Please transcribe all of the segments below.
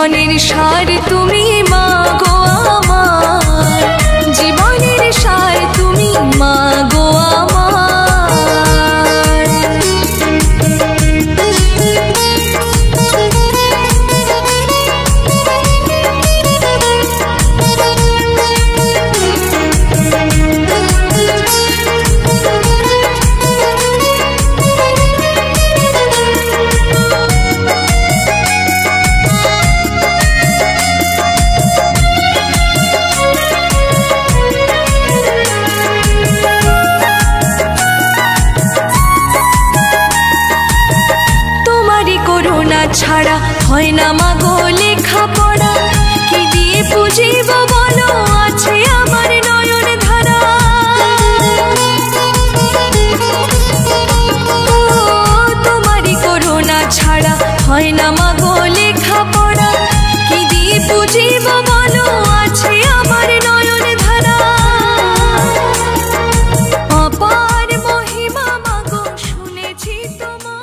জীবনের সার তুমি মা গো আমার, জীবনের সার তুমি মা গো আমার। ছাড়া হয় না মাগো লেখা পড়া, কি দিয়ে পুজিব বলো আছে আমার নয়ন ধারা। তোমারই করুণা ছাড়া হয় না মাগো লেখা পড়া, কি দিয়ে পুজিব বলো আছে আমার নয়ন ধারা। অপার মহিমা মাগো শুনেছি তোমার।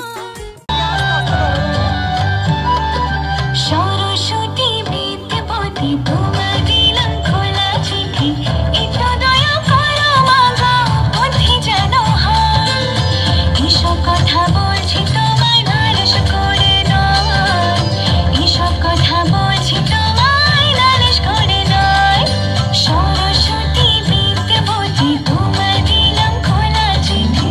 সরস্বতী বিদ্যাপতি তোমার দিলাম খোলা চিঠি, এটা দয়া করো মাগো বুদ্ধি যেন হয়। এসব কথা বলছি তোমায় নালিশ করে নয়, এসব কথা বলছি তোমায় নালিশ করে নয়। সরস্বতী বিদ্যাপতি তোমার দিলাম খোলা চিঠি।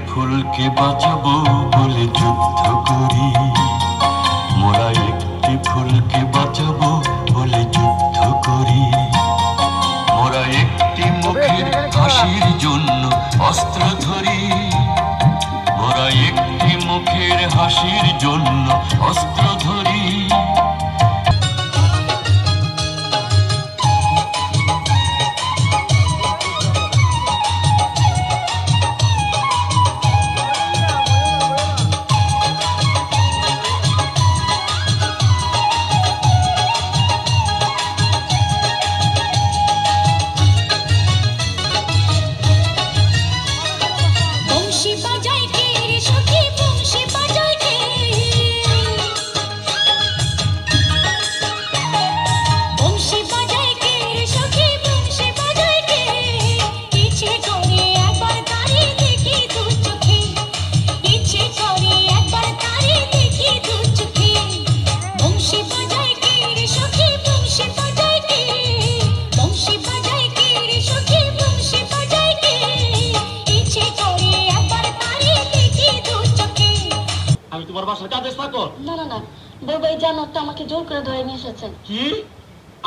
ফুলকে বাঁচাবো বলে যুদ্ধ করি, মোরা একটি ফুলকে বাঁচাবো বলে যুদ্ধ করি। মোরা একটি মুখের হাসির জন্য অস্ত্র ধরি, মোরা একটি মুখের হাসির জন্য অস্ত্র ধরি।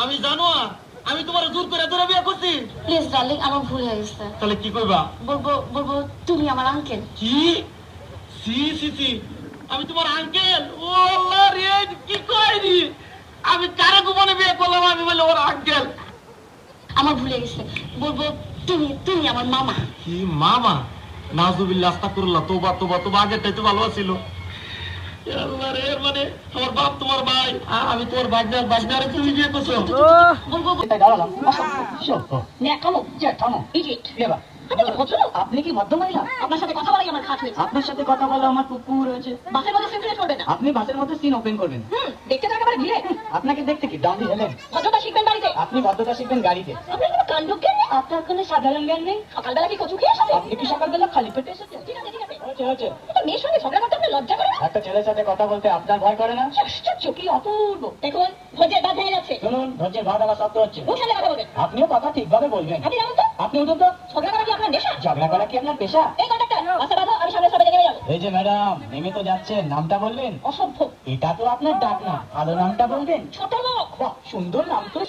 আমি জানো আমি তোমার জোর করে ধরে বিয়ে করছি। প্লিজ ডার্লিং আমার ভুল হয়ে গেছে। তাহলে কি কইবা? বলবো তুমি আমার আঙ্কেল। কি? সি সি সি আমি তোমার আঙ্কেল? ও আল্লাহ রে কি কইনি আমি কারে গোপনে বিয়ে করলাম, আমি বলে ওর আঙ্কেল। আমার ভুল হয়ে গেছে। বলবো তুমি আমার মামা। কি মামা? নাউজুবিল্লাহ, আস্তাগফিরুল্লাহ, তওবা তওবা তওবা, আগেরটাই তো ভালো ছিল। আল্লাহ রে, মানে আমার বাপ তোমার ভাই, আমি তোর বাগনারে তুমি বিয়ে করছো। বলবো তাই দাঁড়ালাম ন্যাকামো থামো ইডিয়েট। এবার আপনি কি ভদ্রলোক? আপনি কি মধ্য মহিলা? আপনার সাথে কথা বলাই আমার খাট হয়েছে। আপনার সাথে কথা বলা আমার কুকুর হয়েছে। বাসের মধ্যে সিনক্রেট করবে না। আপনি বাসের মধ্যে সিন ওপেন করবেন। দেখতে তো একেবারে ভিড়ে। আপনাকে দেখতে কি ডান্ডি হেলেন? ভদ্রতা শিখবেন বাড়িতে। আপনি ভদ্রতা শিখবেন গাড়িতে। আপনার কোনো কাণ্ড জ্ঞান নেই। আপনার কোনো সাধারণ জ্ঞান নেই। সকালবেলা কি কচু খেয়ে এসেছেন? আপনি কি সকালবেলা খালি পেটে এসেছেন? ঠিক আছে ঠিক আছে। হয়েছে একটা মেয়ের সঙ্গে ঝগড়া করতে আপনার লজ্জা করে না? একটা ছেলের সাথে কথা বলতে আপনার ভয় করে না? আশ্চর্য, কি অপূর্ব। দেখুন ধৈর্যের বাঁধ ভেঙে যাচ্ছে। শুনুন ধৈর্যের ভাগ আমার শব্দ হচ্ছে। উঠানে কথা বলবেন। আপনিও কথা ঠিকভাবে বলবেন। আপনি জানেন তো আপনি উঠুন তো। ঝগড়া করা কি আপনার নেশা? ঝগড়া করা কি আপনার পেশা? এই কন্ডাক্টর বাসে বাঁধো, আমি সামনে সবাই নেমে যাবো। এই যে ম্যাডাম নেমে তো যাচ্ছেন, নামটা বলবেন? অসভ্য এটা তো আপনার ডাক না, ভালো নামটা বলবেন। ছোট লোক। বাহ সুন্দর নাম তো।